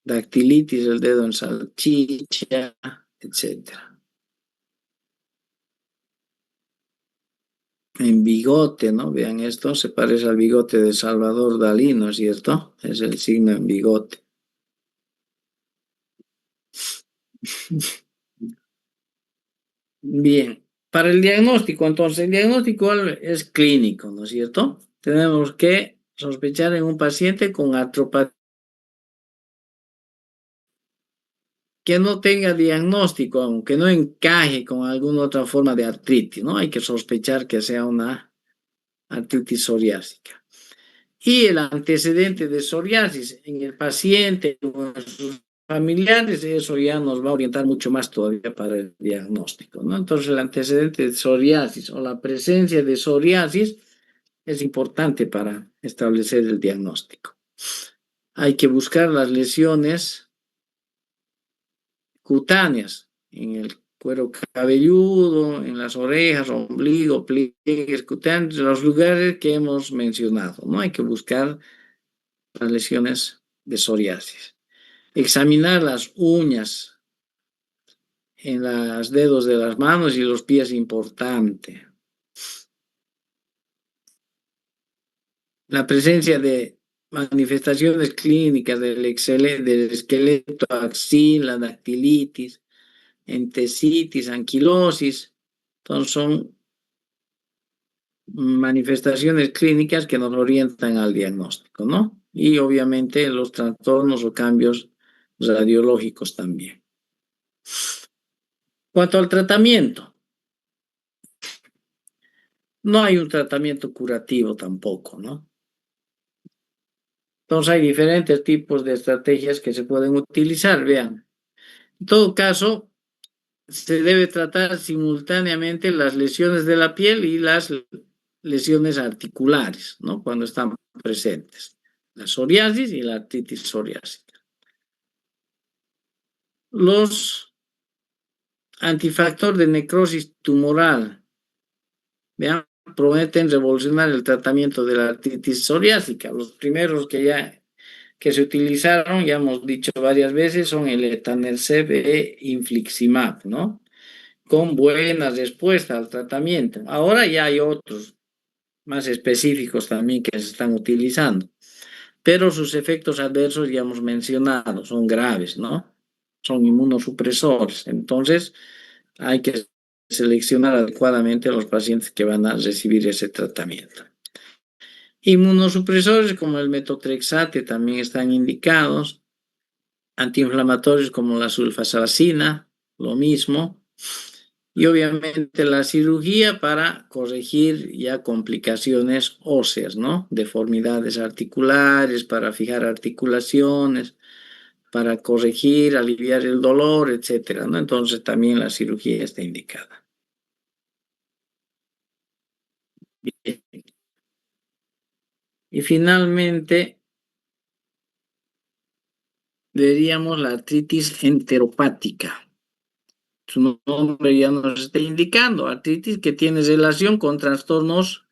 dactilitis, el dedo en salchicha, etc. En bigote, ¿no? Vean esto, se parece al bigote de Salvador Dalí, ¿no es cierto? Es el signo en bigote. Bien, para el diagnóstico, entonces, el diagnóstico es clínico, ¿no es cierto? Tenemos que sospechar en un paciente con artropatía que no tenga diagnóstico, aunque no encaje con alguna otra forma de artritis, ¿no? Hay que sospechar que sea una artritis psoriásica. Y el antecedente de psoriasis en el paciente o en sus familiares, eso ya nos va a orientar mucho más todavía para el diagnóstico, ¿no? Entonces, el antecedente de psoriasis o la presencia de psoriasis es importante para establecer el diagnóstico. Hay que buscar las lesiones cutáneas en el cuero cabelludo, en las orejas, ombligo, pliegues cutáneos, los lugares que hemos mencionado, ¿no? Hay que buscar las lesiones de psoriasis. Examinar las uñas en los dedos de las manos y los pies, importante. La presencia de manifestaciones clínicas del esqueleto, axila, dactilitis, entesitis, anquilosis, entonces son manifestaciones clínicas que nos orientan al diagnóstico, ¿no? Y obviamente los trastornos o cambios radiológicos también. Cuanto al tratamiento, no hay un tratamiento curativo tampoco, ¿no? Entonces hay diferentes tipos de estrategias que se pueden utilizar, vean. En todo caso, se debe tratar simultáneamente las lesiones de la piel y las lesiones articulares, ¿no? Cuando están presentes, la psoriasis y la artritis psoriásica. Los antifactores de necrosis tumoral, vean, prometen revolucionar el tratamiento de la artritis psoriásica. Los primeros que se utilizaron, ya hemos dicho varias veces, son el etanercept e infliximab, ¿no? Con buena respuesta al tratamiento. Ahora ya hay otros más específicos también que se están utilizando, pero sus efectos adversos ya hemos mencionado, son graves, ¿no? Son inmunosupresores. Entonces, hay que seleccionar adecuadamente a los pacientes que van a recibir ese tratamiento. Inmunosupresores como el metotrexate también están indicados, antiinflamatorios como la sulfasalacina, lo mismo, y obviamente la cirugía para corregir ya complicaciones óseas, ¿no? Deformidades articulares, para fijar articulaciones, para corregir, aliviar el dolor, etcétera, ¿no? Entonces también la cirugía está indicada. Bien. Y finalmente veríamos la artritis enteropática. Su nombre ya nos está indicando, artritis que tiene relación con trastornos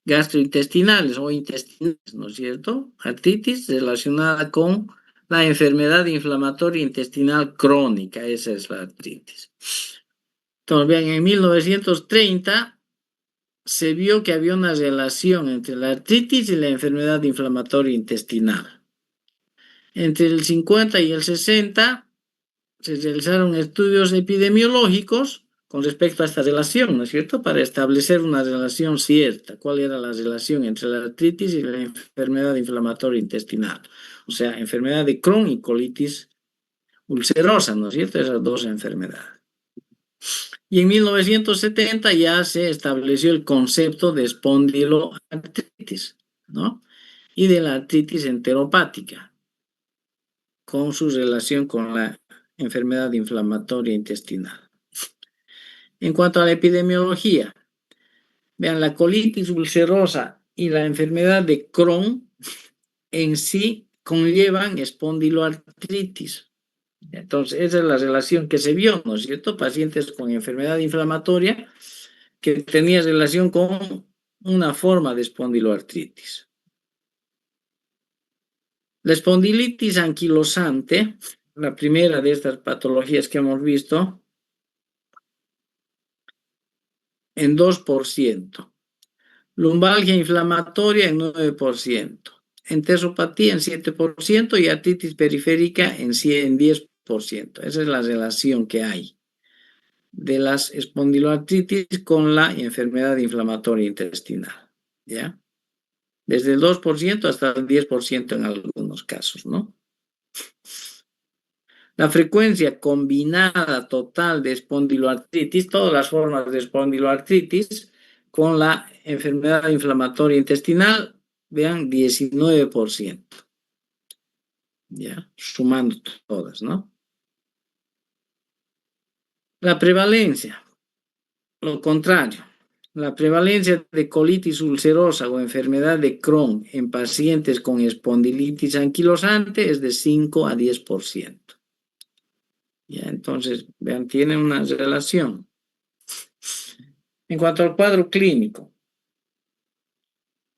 gastrointestinales o intestinales, ¿no es cierto? Artritis relacionada con la enfermedad inflamatoria intestinal crónica, esa es la artritis. Entonces, vean, en 1930 se vio que había una relación entre la artritis y la enfermedad inflamatoria intestinal. Entre el 50 y el 60 se realizaron estudios epidemiológicos con respecto a esta relación, ¿no es cierto? Para establecer una relación cierta. ¿Cuál era la relación entre la artritis y la enfermedad inflamatoria intestinal? O sea, enfermedad de Crohn y colitis ulcerosa, ¿no es cierto? Esas dos enfermedades. Y en 1970 ya se estableció el concepto de espondiloartritis, ¿no? Y de la artritis enteropática, con su relación con la enfermedad inflamatoria intestinal. En cuanto a la epidemiología, vean, la colitis ulcerosa y la enfermedad de Crohn en sí conllevan espondiloartritis. Entonces, esa es la relación que se vio, ¿no es cierto? Pacientes con enfermedad inflamatoria que tenían relación con una forma de espondiloartritis. La espondilitis anquilosante, la primera de estas patologías que hemos visto, en 2%. Lumbalgia inflamatoria en 9%. Entesopatía en 7% y artritis periférica en 10%. Esa es la relación que hay de las espondiloartritis con la enfermedad inflamatoria intestinal, ¿ya? Desde el 2% hasta el 10% en algunos casos, ¿no? La frecuencia combinada total de espondiloartritis, todas las formas de espondiloartritis, con la enfermedad inflamatoria intestinal, vean, 19%. Ya, sumando todas, ¿no? La prevalencia, lo contrario. La prevalencia de colitis ulcerosa o enfermedad de Crohn en pacientes con espondilitis anquilosante es de 5 a 10%. Ya, entonces, vean, tienen una relación. En cuanto al cuadro clínico,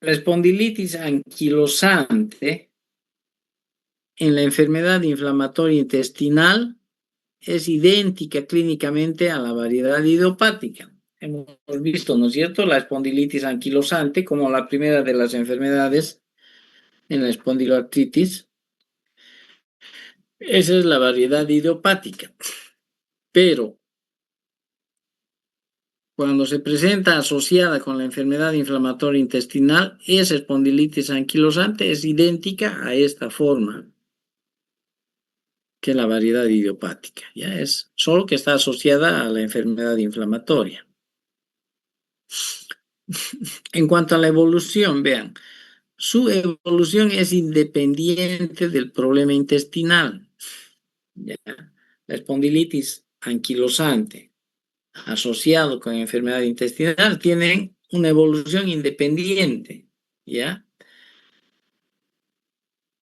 la espondilitis anquilosante en la enfermedad inflamatoria intestinal es idéntica clínicamente a la variedad idiopática. Hemos visto, ¿no es cierto?, la espondilitis anquilosante como la primera de las enfermedades en la espondiloartritis. Esa es la variedad idiopática. Pero cuando se presenta asociada con la enfermedad inflamatoria intestinal, esa espondilitis anquilosante es idéntica a esta forma que la variedad idiopática. Ya es solo que está asociada a la enfermedad inflamatoria. En cuanto a la evolución, vean, su evolución es independiente del problema intestinal. ¿Ya? La espondilitis anquilosante asociado con enfermedad intestinal tienen una evolución independiente, ¿ya?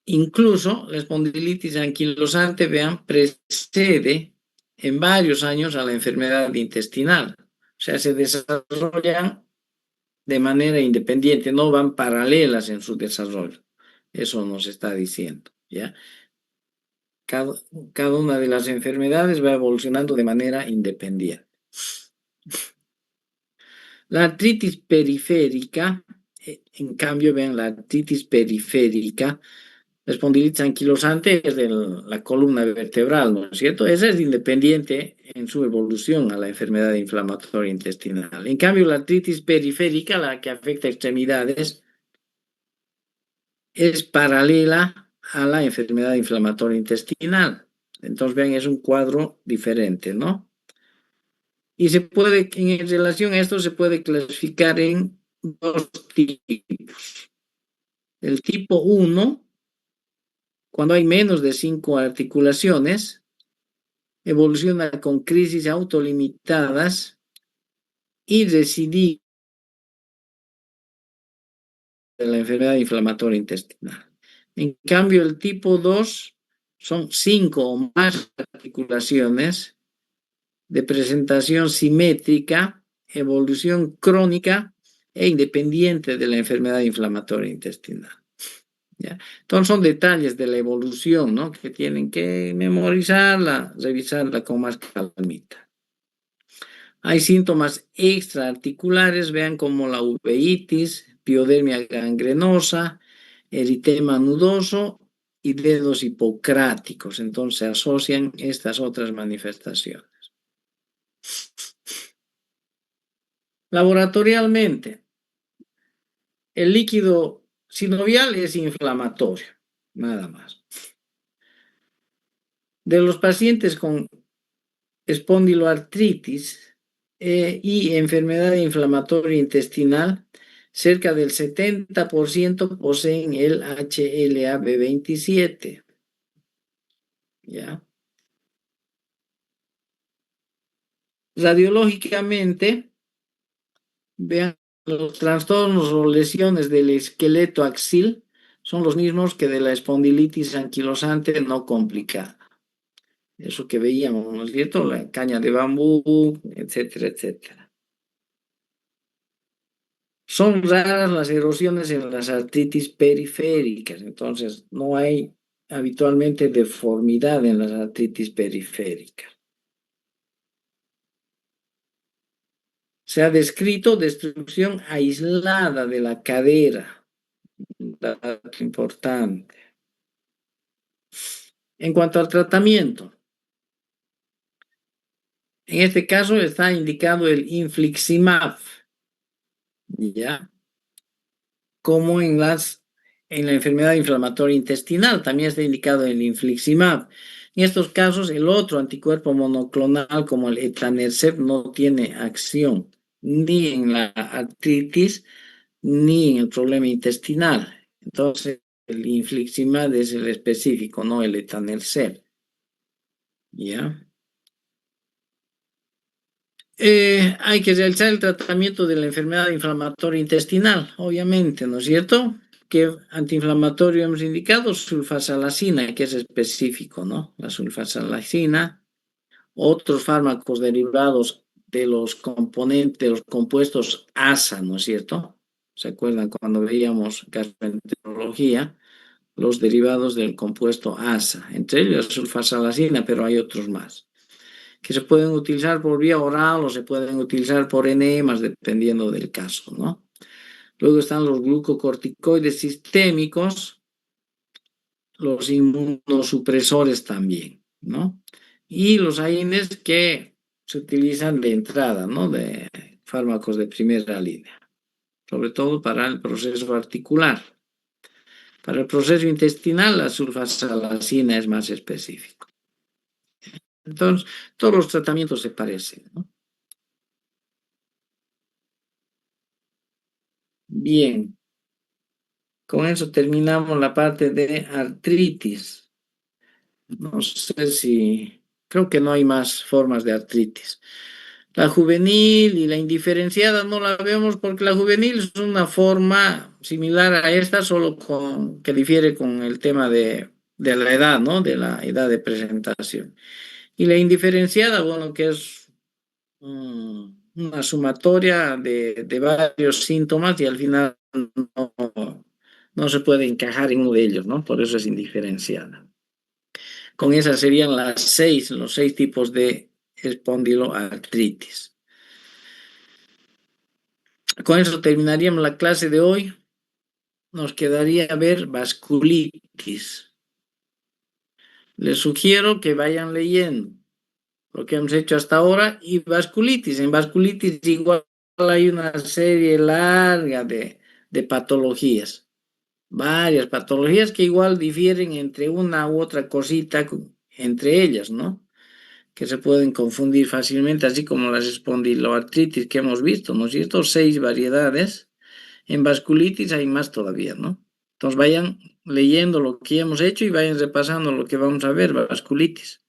Incluso la espondilitis anquilosante, vean, precede en varios años a la enfermedad intestinal. O sea, se desarrollan de manera independiente, no van paralelas en su desarrollo. Eso nos está diciendo, ¿ya? Cada una de las enfermedades va evolucionando de manera independiente. La artritis periférica, en cambio, vean, la artritis periférica, la espondilitis anquilosante es de la columna vertebral, ¿no es cierto? Esa es independiente en su evolución a la enfermedad inflamatoria intestinal. En cambio, la artritis periférica, la que afecta extremidades, es paralela a la enfermedad inflamatoria intestinal. Entonces, vean, es un cuadro diferente, ¿no? Y se puede, en relación a esto, se puede clasificar en dos tipos. El tipo 1, cuando hay menos de 5 articulaciones, evoluciona con crisis autolimitadas y recidivas de la enfermedad inflamatoria intestinal. En cambio, el tipo 2 son 5 o más articulaciones de presentación simétrica, evolución crónica e independiente de la enfermedad inflamatoria intestinal. ¿Ya? Entonces son detalles de la evolución, ¿no?, que tienen que memorizarla, revisarla con más calmita. Hay síntomas extraarticulares, vean, como la uveitis, piodermia gangrenosa, eritema nudoso y dedos hipocráticos. Entonces se asocian estas otras manifestaciones. Laboratorialmente, el líquido sinovial es inflamatorio, nada más. De los pacientes con espondiloartritis y enfermedad inflamatoria intestinal, cerca del 70% poseen el HLA-B27. ¿Ya? Radiológicamente, vean, los trastornos o lesiones del esqueleto axil son los mismos que de la espondilitis anquilosante no complicada. Eso que veíamos, ¿no es cierto? La caña de bambú, etcétera, etcétera. Son raras las erosiones en las artritis periféricas, entonces no hay habitualmente deformidad en las artritis periféricas. Se ha descrito destrucción aislada de la cadera, dato importante. En cuanto al tratamiento, en este caso está indicado el infliximab, ¿ya? Como en la enfermedad inflamatoria intestinal, también está indicado el infliximab. En estos casos, el otro anticuerpo monoclonal, como el etanercept, no tiene acción ni en la artritis ni en el problema intestinal. Entonces, el infliximab es el específico, no el etanercept. ¿Ya? Hay que realizar el tratamiento de la enfermedad inflamatoria intestinal, obviamente, ¿no es cierto? ¿Qué antiinflamatorio hemos indicado? Sulfasalacina, que es específico, ¿no? La sulfasalacina otros fármacos derivados de los componentes, de los compuestos ASA, ¿no es cierto? ¿Se acuerdan cuando veíamos gastroenterología? Los derivados del compuesto ASA, entre ellos la sulfasalazina, pero hay otros más, que se pueden utilizar por vía oral o se pueden utilizar por enemas, dependiendo del caso, ¿no? Luego están los glucocorticoides sistémicos, los inmunosupresores también, ¿no? Y los AINES que se utilizan de entrada, ¿no? De fármacos de primera línea, sobre todo para el proceso articular. Para el proceso intestinal, la sulfasalazina es más específico. Entonces, todos los tratamientos se parecen, ¿no? Bien, con eso terminamos la parte de artritis. No sé si, creo que no hay más formas de artritis. La juvenil y la indiferenciada no la vemos porque la juvenil es una forma similar a esta, solo que difiere con el tema de la edad, ¿no? De la edad de presentación. Y la indiferenciada, bueno, que es una sumatoria de varios síntomas y al final no se puede encajar en uno de ellos, ¿no? Por eso es indiferenciada. Con esas serían los 6 tipos de espondiloartritis. Con eso terminaríamos la clase de hoy. Nos quedaría ver vasculitis. Les sugiero que vayan leyendo lo que hemos hecho hasta ahora y vasculitis. En vasculitis igual hay una serie larga de patologías, varias patologías que igual difieren entre una u otra cosita entre ellas, ¿no? Que se pueden confundir fácilmente, así como las espondiloartritis que hemos visto, ¿no es cierto? 6 variedades. En vasculitis hay más todavía, ¿no? Entonces vayan leyendo lo que hemos hecho y vayan repasando lo que vamos a ver, vasculitis,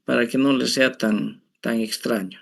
para que no les sea tan extraño.